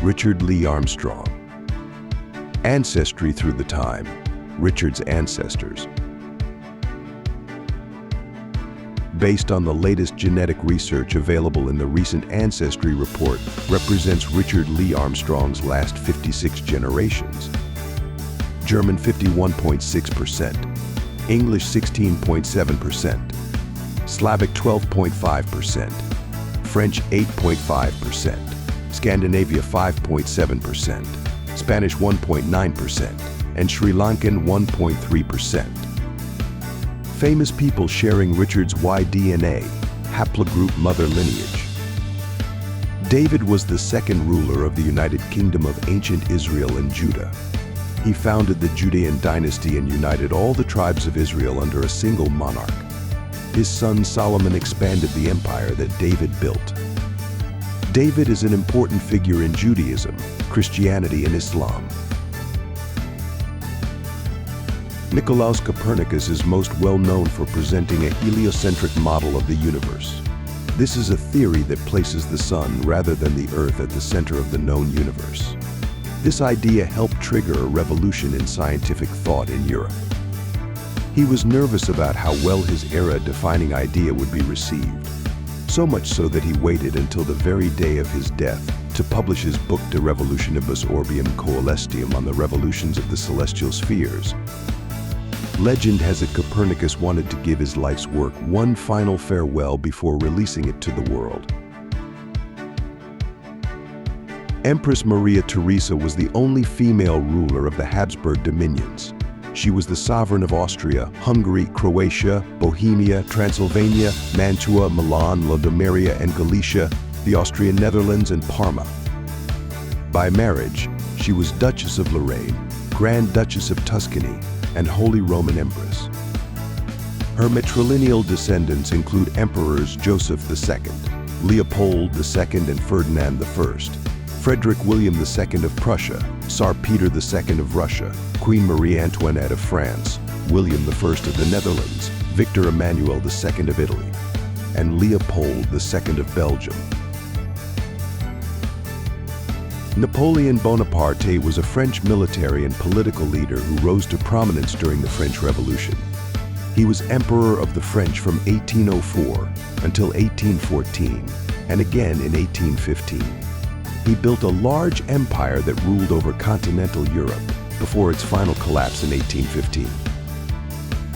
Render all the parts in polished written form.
Richard Lee Armstrong. Ancestry through the time, Richard's ancestors. Based on the latest genetic research available in the recent Ancestry report, represents Richard Lee Armstrong's last 56 generations. German 51.6%, English 16.7%, Slavic 12.5%, French 8.5%, Scandinavia 5.7%, Spanish 1.9%, and Sri Lankan 1.3%. Famous people sharing Richard's Y-DNA, haplogroup mother lineage. David was the second ruler of the United Kingdom of ancient Israel and Judah. He founded the Judean dynasty and united all the tribes of Israel under a single monarch. His son Solomon expanded the empire that David built. David is an important figure in Judaism, Christianity, and Islam. Nicolaus Copernicus is most well known for presenting a heliocentric model of the universe. This is a theory that places the sun rather than the Earth at the center of the known universe. This idea helped trigger a revolution in scientific thought in Europe. He was nervous about how well his era-defining idea would be received, so much so that he waited until the very day of his death to publish his book De Revolutionibus Orbium Coelestium on the revolutions of the celestial spheres. Legend has it Copernicus wanted to give his life's work one final farewell before releasing it to the world. Empress Maria Theresa was the only female ruler of the Habsburg dominions. She was the sovereign of Austria, Hungary, Croatia, Bohemia, Transylvania, Mantua, Milan, Lodomeria, and Galicia, the Austrian Netherlands, and Parma. By marriage, she was Duchess of Lorraine, Grand Duchess of Tuscany, and Holy Roman Empress. Her matrilineal descendants include Emperors Joseph II, Leopold II and Ferdinand I, Frederick William II of Prussia, Tsar Peter II of Russia, Queen Marie Antoinette of France, William I of the Netherlands, Victor Emmanuel II of Italy, and Leopold II of Belgium. Napoleon Bonaparte was a French military and political leader who rose to prominence during the French Revolution. He was Emperor of the French from 1804 until 1814, and again in 1815. He built a large empire that ruled over continental Europe before its final collapse in 1815.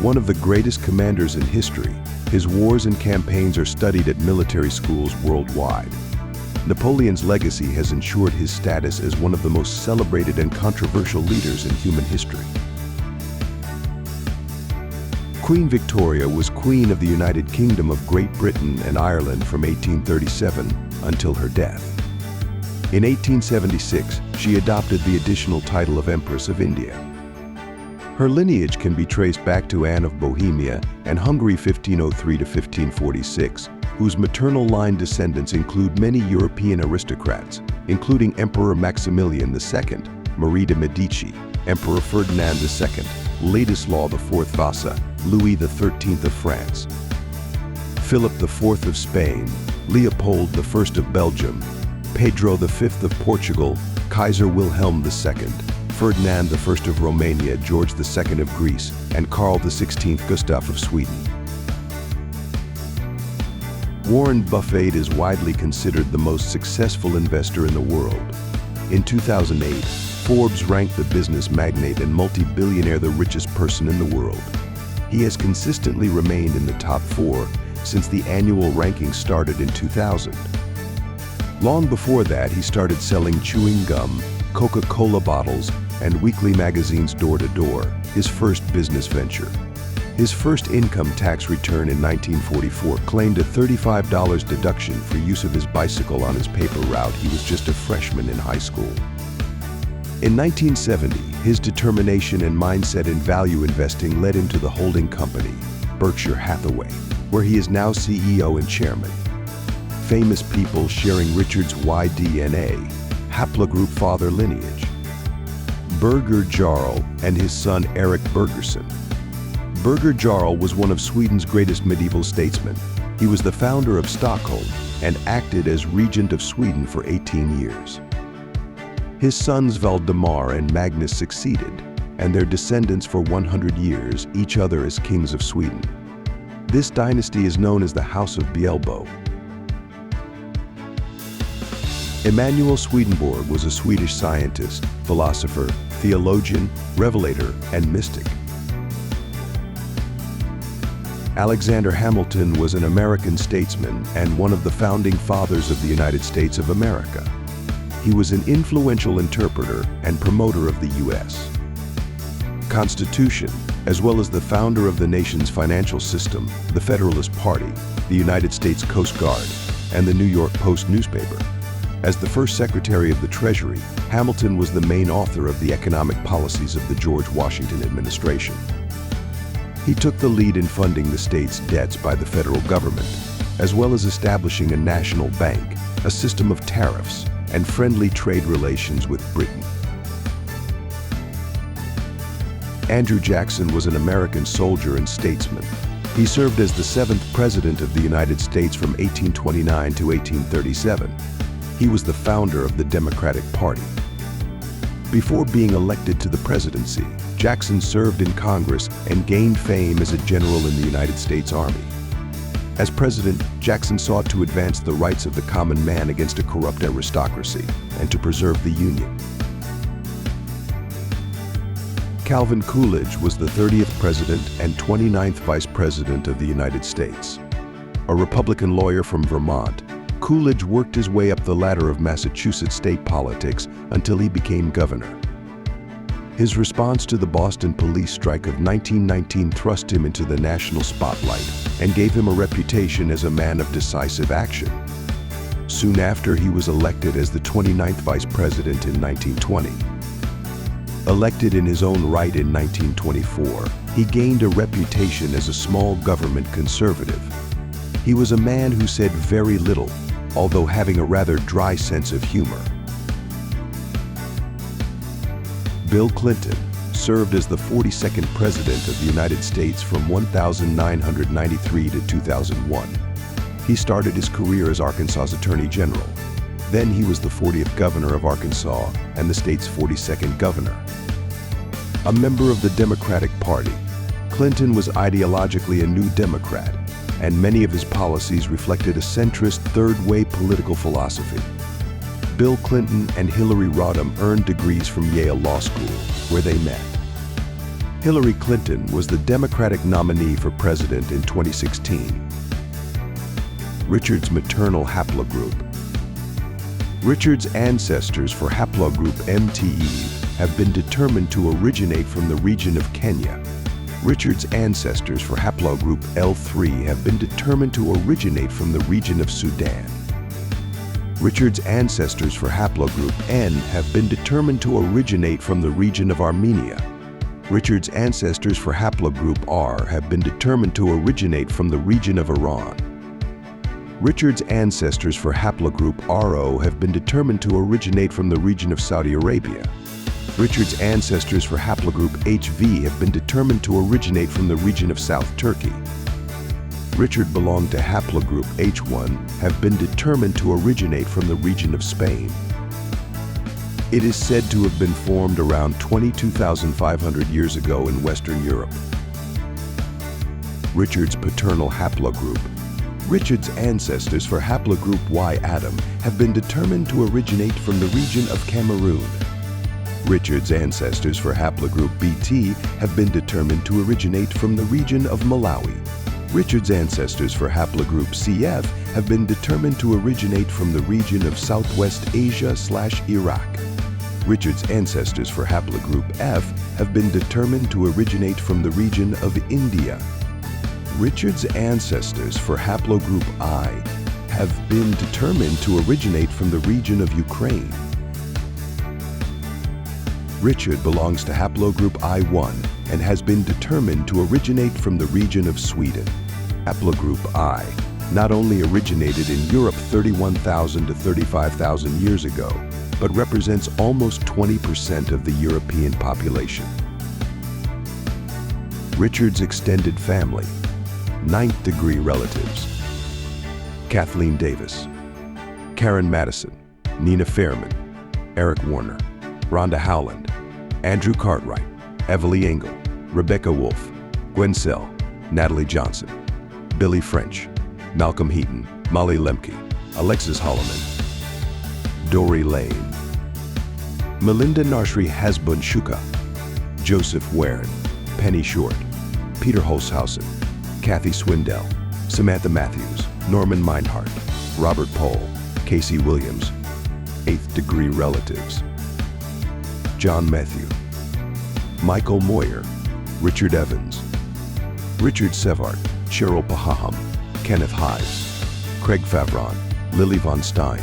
One of the greatest commanders in history, his wars and campaigns are studied at military schools worldwide. Napoleon's legacy has ensured his status as one of the most celebrated and controversial leaders in human history. Queen Victoria was Queen of the United Kingdom of Great Britain and Ireland from 1837 until her death. In 1876, she adopted the additional title of Empress of India. Her lineage can be traced back to Anne of Bohemia and Hungary 1503 to 1546, whose maternal line descendants include many European aristocrats, including Emperor Maximilian II, Marie de Medici, Emperor Ferdinand II, Ladislaw IV Vasa, Louis XIII of France, Philip IV of Spain, Leopold I of Belgium, Pedro V of Portugal, Kaiser Wilhelm II, Ferdinand I of Romania, George II of Greece, and Karl XVI Gustav of Sweden. Warren Buffett is widely considered the most successful investor in the world. In 2008, Forbes ranked the business magnate and multi-billionaire the richest person in the world. He has consistently remained in the top 4 since the annual ranking started in 2000. Long before that, he started selling chewing gum, Coca-Cola bottles, and weekly magazines door to door, his first business venture. His first income tax return in 1944 claimed a $35 deduction for use of his bicycle on his paper route. He was just a freshman in high school. In 1970, his determination and mindset in value investing led him to the holding company, Berkshire Hathaway, where he is now CEO and chairman. Famous people sharing Richard's Y-DNA, haplogroup father lineage. Birger Jarl and his son Erik Bergerson. Birger Jarl was one of Sweden's greatest medieval statesmen. He was the founder of Stockholm and acted as regent of Sweden for 18 years. His sons Valdemar and Magnus succeeded, and their descendants for 100 years, each other as kings of Sweden. This dynasty is known as the House of Bielbo. Emanuel Swedenborg was a Swedish scientist, philosopher, theologian, revelator, and mystic. Alexander Hamilton was an American statesman and one of the founding fathers of the United States of America. He was an influential interpreter and promoter of the U.S. Constitution, as well as the founder of the nation's financial system, the Federalist Party, the United States Coast Guard, and the New York Post newspaper. As the first Secretary of the Treasury, Hamilton was the main author of the economic policies of the George Washington administration. He took the lead in funding the state's debts by the federal government, as well as establishing a national bank, a system of tariffs, and friendly trade relations with Britain. Andrew Jackson was an American soldier and statesman. He served as the 7th President of the United States from 1829 to 1837. He was the founder of the Democratic Party. Before being elected to the presidency, Jackson served in Congress and gained fame as a general in the United States Army. As president, Jackson sought to advance the rights of the common man against a corrupt aristocracy and to preserve the Union. Calvin Coolidge was the 30th President and 29th Vice President of the United States. A Republican lawyer from Vermont, Coolidge worked his way up the ladder of Massachusetts state politics until he became governor. His response to the Boston police strike of 1919 thrust him into the national spotlight and gave him a reputation as a man of decisive action. Soon after, he was elected as the 29th Vice President in 1920. Elected in his own right in 1924, he gained a reputation as a small government conservative. He was a man who said very little, although having a rather dry sense of humor. Bill Clinton served as the 42nd President of the United States from 1993 to 2001. He started his career as Arkansas's Attorney General. Then he was the 40th Governor of Arkansas and the state's 42nd Governor. A member of the Democratic Party, Clinton was ideologically a New Democrat, and many of his policies reflected a centrist third-way political philosophy. Bill Clinton and Hillary Rodham earned degrees from Yale Law School, where they met. Hillary Clinton was the Democratic nominee for president in 2016. Richard's maternal haplogroup. Richard's ancestors for haplogroup MTE have been determined to originate from the region of Kenya. Richard's ancestors for haplogroup L3 have been determined to originate from the region of Sudan. Richard's ancestors for haplogroup N have been determined to originate from the region of Armenia. Richard's ancestors for haplogroup R have been determined to originate from the region of Iran. Richard's ancestors for haplogroup RO have been determined to originate from the region of Saudi Arabia. Richard's ancestors for haplogroup HV have been determined to originate from the region of South Turkey. Richard belonged to haplogroup H1 have been determined to originate from the region of Spain. It is said to have been formed around 22,500 years ago in Western Europe. Richard's paternal haplogroup. Richard's ancestors for haplogroup Y Adam have been determined to originate from the region of Cameroon. Richard's ancestors for haplogroup BT have been determined to originate from the region of Malawi. Richard's ancestors for haplogroup CF have been determined to originate from the region of Southwest Asia/Iraq. Richard's ancestors for haplogroup F have been determined to originate from the region of India. Richard's ancestors for haplogroup I have been determined to originate from the region of Ukraine. Richard belongs to haplogroup I1 and has been determined to originate from the region of Sweden. Haplogroup I not only originated in Europe 31,000 to 35,000 years ago, but represents almost 20% of the European population. Richard's extended family. 9th degree relatives. Kathleen Davis, Karen Madison, Nina Fairman, Eric Warner, Rhonda Howland, Andrew Cartwright, Everly Engel, Rebecca Wolf, Gwen Sell, Natalie Johnson, Billy French, Malcolm Heaton, Molly Lemke, Alexis Holloman, Dory Lane, Melinda Narshri Hasbun Shuka, Joseph Warren, Penny Short, Peter Holshausen, Kathy Swindell, Samantha Matthews, Norman Meinhardt, Robert Pohl, Casey Williams, Eighth Degree Relatives, John Matthew, Michael Moyer, Richard Evans, Richard Sevart, Cheryl Pahaham, Kenneth Hives, Craig Favron, Lily Von Stein,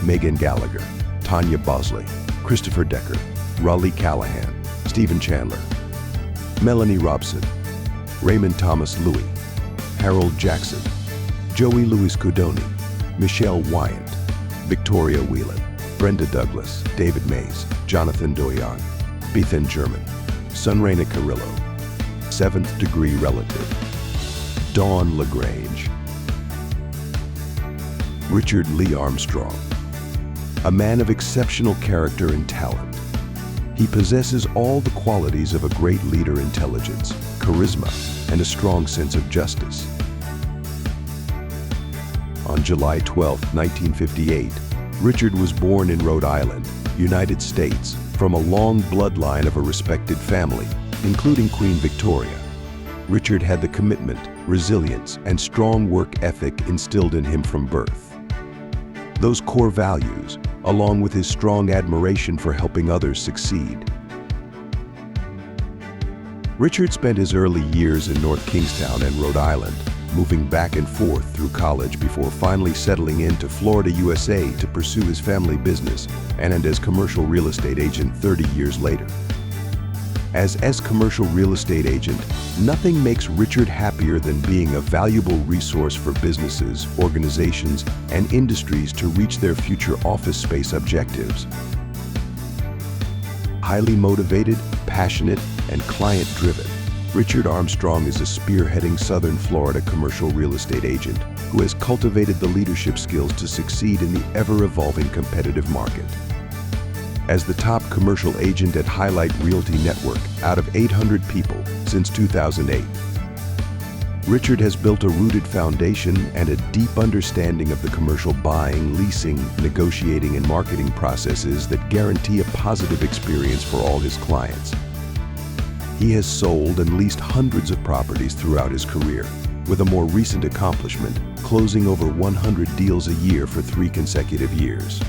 Megan Gallagher, Tanya Bosley, Christopher Decker, Raleigh Callahan, Stephen Chandler, Melanie Robson, Raymond Thomas Louis, Harold Jackson, Joey Louis Cudoni, Michelle Wyant, Victoria Whelan, Brenda Douglas, David Mays, Jonathan Doyon, Bethan German, Sunrayna Carrillo, Seventh Degree Relative, Dawn LaGrange, Richard Lee Armstrong, a man of exceptional character and talent. He possesses all the qualities of a great leader: intelligence, charisma, and a strong sense of justice. On July 12, 1958, Richard was born in Rhode Island, United States, from a long bloodline of a respected family, including Queen Victoria. Richard had the commitment, resilience, and strong work ethic instilled in him from birth. Those core values, along with his strong admiration for helping others succeed. Richard spent his early years in North Kingstown and Rhode Island, moving back and forth through college before finally settling into Florida, USA to pursue his family business and as commercial real estate agent 30 years later. As commercial real estate agent, nothing makes Richard happier than being a valuable resource for businesses, organizations, and industries to reach their future office space objectives. Highly motivated, passionate, and client-driven, Richard Armstrong is a spearheading Southern Florida commercial real estate agent who has cultivated the leadership skills to succeed in the ever-evolving competitive market. As the top commercial agent at Highlight Realty Network out of 800 people since 2008, Richard has built a rooted foundation and a deep understanding of the commercial buying, leasing, negotiating, and marketing processes that guarantee a positive experience for all his clients. He has sold and leased hundreds of properties throughout his career, with a more recent accomplishment, closing over 100 deals a year for 3 consecutive years.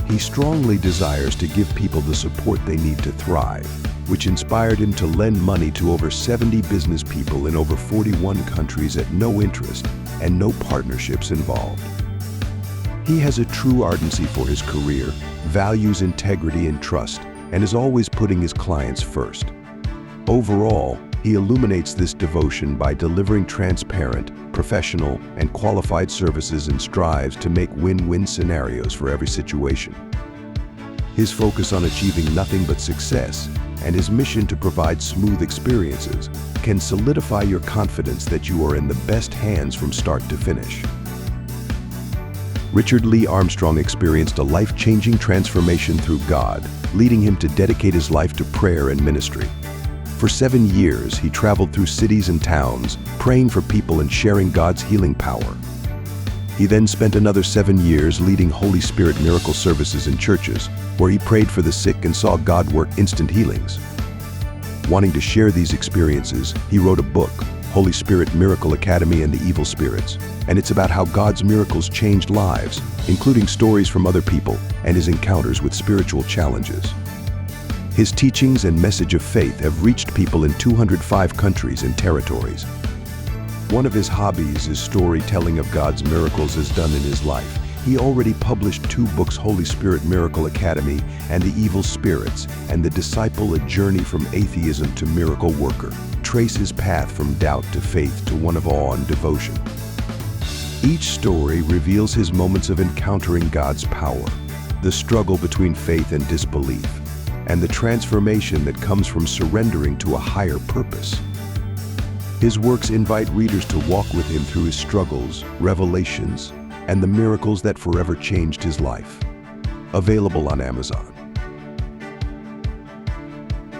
He strongly desires to give people the support they need to thrive, which inspired him to lend money to over 70 business people in over 41 countries at no interest and no partnerships involved. He has a true ardency for his career, values integrity and trust, and is always putting his clients first. Overall, he illuminates this devotion by delivering transparent, professional, and qualified services and strives to make win-win scenarios for every situation. His focus on achieving nothing but success and his mission to provide smooth experiences can solidify your confidence that you are in the best hands from start to finish. Richard Lee Armstrong experienced a life-changing transformation through God, leading him to dedicate his life to prayer and ministry. For 7 years, he traveled through cities and towns, praying for people and sharing God's healing power. He then spent another 7 years leading Holy Spirit miracle services in churches, where he prayed for the sick and saw God work instant healings. Wanting to share these experiences, he wrote a book, Holy Spirit Miracle Academy and the Evil Spirits, and it's about how God's miracles changed lives, including stories from other people and his encounters with spiritual challenges. His teachings and message of faith have reached people in 205 countries and territories. One of his hobbies is storytelling of God's miracles as done in his life. He already published 2 books, Holy Spirit Miracle Academy and The Evil Spirits, and The Disciple, A Journey from Atheism to Miracle Worker. Trace his path from doubt to faith to one of awe and devotion. Each story reveals his moments of encountering God's power, the struggle between faith and disbelief, and the transformation that comes from surrendering to a higher purpose. His works invite readers to walk with him through his struggles, revelations, and the miracles that forever changed his life. available on Amazon.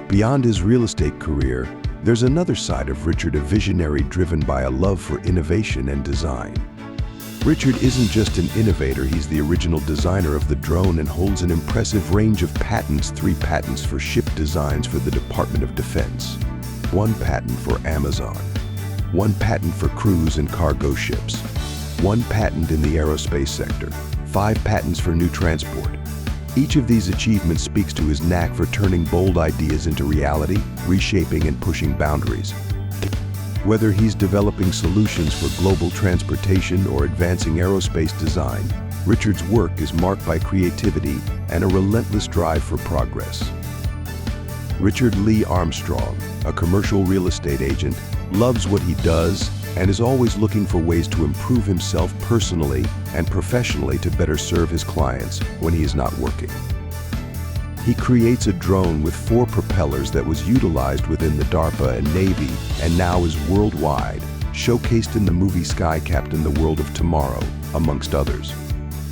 Beyond his real estate career, there's another side of Richard, a visionary driven by a love for innovation and design. Richard isn't just an innovator, he's the original designer of the drone and holds an impressive range of patents: 3 patents for ship designs for the Department of Defense, 1 patent for Amazon, 1 patent for cruise and cargo ships, 1 patent in the aerospace sector, 5 patents for new transport. Each of these achievements speaks to his knack for turning bold ideas into reality, reshaping and pushing boundaries. Whether he's developing solutions for global transportation or advancing aerospace design, Richard's work is marked by creativity and a relentless drive for progress. Richard Lee Armstrong, a commercial real estate agent, loves what he does and is always looking for ways to improve himself personally and professionally to better serve his clients when he is not working. He creates a drone with 4 propellers that was utilized within the DARPA and Navy and now is worldwide, showcased in the movie Sky Captain: The World of Tomorrow, amongst others.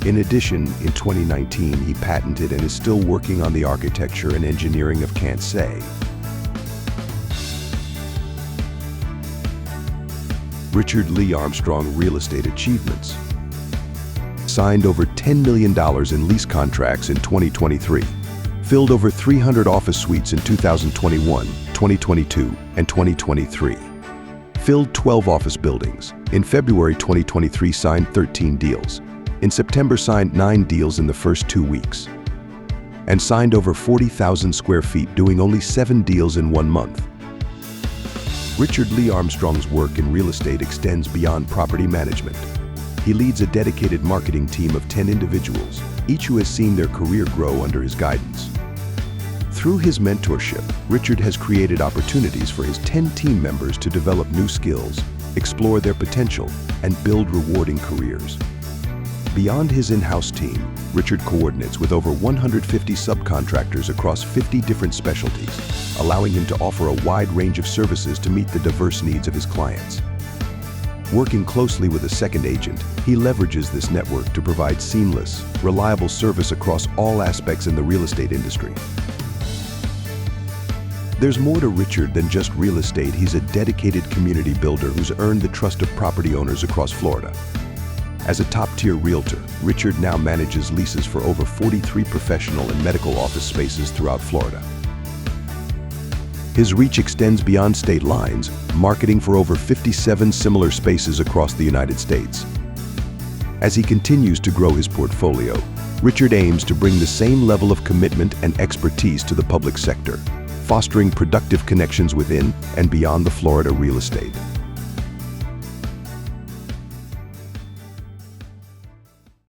In addition, in 2019, he patented and is still working on the architecture and engineering of Can't Say. Richard Lee Armstrong real estate achievements. Signed over $10 million in lease contracts in 2023. Filled over 300 office suites in 2021, 2022, and 2023. Filled 12 office buildings. In February 2023, signed 13 deals. In September, signed 9 deals in the first 2 weeks. And signed over 40,000 square feet, doing only 7 deals in 1 month. Richard Lee Armstrong's work in real estate extends beyond property management. He leads a dedicated marketing team of 10 individuals, each who has seen their career grow under his guidance. Through his mentorship, Richard has created opportunities for his 10 team members to develop new skills, explore their potential, and build rewarding careers. Beyond his in-house team, Richard coordinates with over 150 subcontractors across 50 different specialties, allowing him to offer a wide range of services to meet the diverse needs of his clients. Working closely with a second agent, he leverages this network to provide seamless, reliable service across all aspects in the real estate industry. There's more to Richard than just real estate. He's a dedicated community builder who's earned the trust of property owners across Florida. As a top-tier realtor, Richard now manages leases for over 43 professional and medical office spaces throughout Florida. His reach extends beyond state lines, marketing for over 57 similar spaces across the United States. As he continues to grow his portfolio, Richard aims to bring the same level of commitment and expertise to the public sector, fostering productive connections within and beyond the Florida real estate.